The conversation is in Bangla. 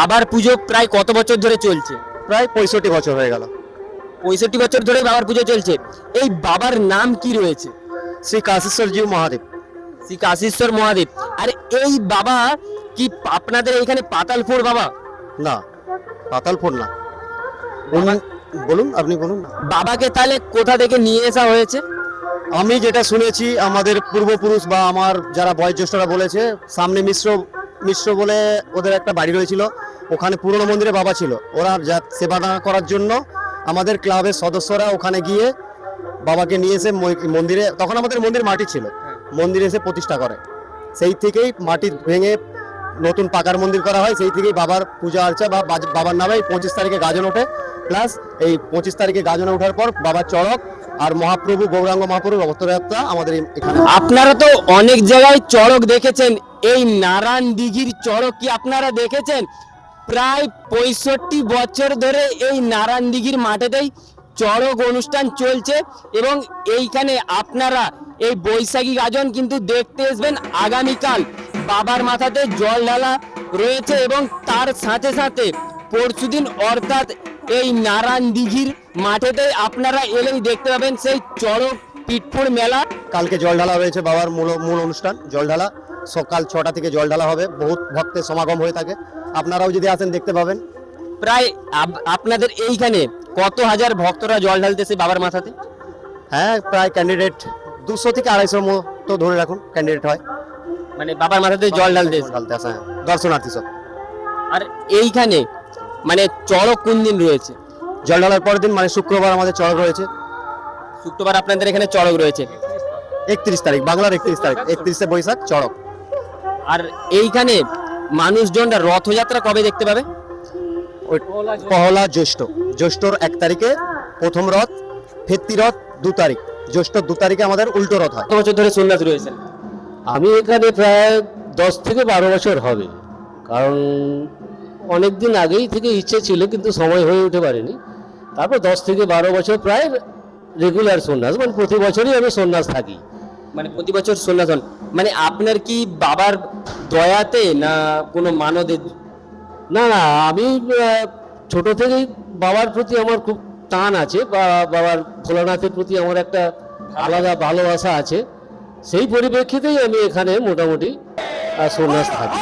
বাবার পুজো প্রায় কত বছর ধরে চলছে? প্রায় 65 বছর হয়ে গেল। 65 বছর ধরে বাবার পুজো চলছে। এই বাবার নাম কি রয়েছে? শ্রী কাশীশ্বরজি মহাদেব। শ্রী কাশীশ্বর মহাদেব। আর এই বাবা কি আপনাদের এইখানে পাতালপুর বাবা? না, পাতালপুর না। বলুন, আপনি বলুন। বাবাকে তাহলে কোথা থেকে নিয়ে আসা হয়েছে? আমি যেটা শুনেছি, আমাদের পূর্বপুরুষ বা আমার যারা বয়োজ্যেষ্ঠরা বলেছে, সামনে মিশ্র মিশ্র বলে ওদের একটা বাড়ি রয়েছিল, ওখানে পুরনো মন্দিরে বাবা ছিল। ওরা যা সেবা দান করার জন্য আমাদের ক্লাবের সদস্যরা ওখানে গিয়ে বাবাকে নিয়ে এসে মন্দিরে, তখন আমাদের মন্দির মাটি ছিল, মন্দিরে এসে প্রতিষ্ঠা করে। সেই থেকেই মাটি ভেঙে নতুন পাকার মন্দির করা হয়। সেই থেকেই বাবার পূজা আর্চা বা বাবার নামে 25 তারিখে গাজন ওঠে। প্লাস এই 25 তারিখে গাজনে ওঠার পর বাবার চড়ক আর মহাপ্রভু গৌরাঙ্গ মহাপ্রভুর অবতারযাত্রা আমাদের এখানে। আপনারা তো অনেক জায়গায় চড়ক দেখেছেন, এই নারায়ণ দিঘির চড়ক কি আপনারা দেখেছেন? প্রায় 65 বছর ধরে এই নারায়ণ দিঘির মাঠেতেই চড়ক অনুষ্ঠান চলছে এবং এইখানে আপনারা এই বৈশাখী গাজন কিন্তু দেখতে আসবেন আগামীকাল। বাবার মাথাতে জল ঢালা রয়েছে এবং তার সাথে সাথে পরশুদিন অর্থাৎ এই নারায়ণ দিঘির মাঠেতে আপনারা এলেই দেখতে পাবেন সেই চড়ক পিঠপুর মেলা। কালকে জল ঢালা রয়েছে, বাবার মূল অনুষ্ঠান জল ঢালা। সকাল 6টা থেকে জল ঢালা হবে, বহুত ভক্তের সমাগম হয়ে থাকে। আপনারাও যদি আসেন দেখতে পাবেন। প্রায় আপনাদের এইখানে কত হাজার ভক্তরা জল ঢালতেছে বাবার মাথাতে? হ্যাঁ, প্রায় ক্যান্ডিডেট 200 থেকে 250 মতো ধরে রাখুন ক্যান্ডিডেট হয়, মানে বাবার মাথাতে জল ঢালতেছে। ঢালতে আসে। হ্যাঁ, দর্শনার্থী সব। আর এইখানে মানে চড়ক কোন দিন রয়েছে? জল ঢালার পরের দিন মানে শুক্রবার আমাদের চড়ক রয়েছে। শুক্রবার আপনাদের এখানে চড়ক রয়েছে 31 তারিখ, বাংলার 31 তারিখ, 31শে বৈশাখ চড়ক। আর এইখানে মানুষজনরা রথযাত্রা কবে দেখতে পাবে? ওই পহলা জ্যৈষ্ঠর 1 তারিখে প্রথম রথ, ফেত্তি রথ 2 তারিখ, জ্যৈষ্ঠর 2 তারিখে আমাদের উল্টো রথ হয়। কত বছর ধরে সন্ন্যাস রয়েছেন? আমি এখানে প্রায় 10 থেকে 12 বছর হবে। কারণ অনেক দিন আগেই থেকে ইচ্ছে ছিল, কিন্তু সময় হয়ে উঠতে পারেনি। তারপর 10 থেকে 12 বছর প্রায় রেগুলার সন্ন্যাস, মানে প্রতি বছরই আমি সন্ন্যাস থাকি। মানে প্রতি বছর সন্ন্যাস হন, মানে আপনার কি বাবার দয়াতে না কোনো মানদের? না না, আমি ছোট থেকেই বাবার প্রতি আমার খুব টান আছে, বা বাবার ভোলানাথের প্রতি আমার একটা আলাদা ভালোবাসা আছে। সেই পরিপ্রেক্ষিতেই আমি এখানে মোটামুটি সন্ন্যাস থাকি।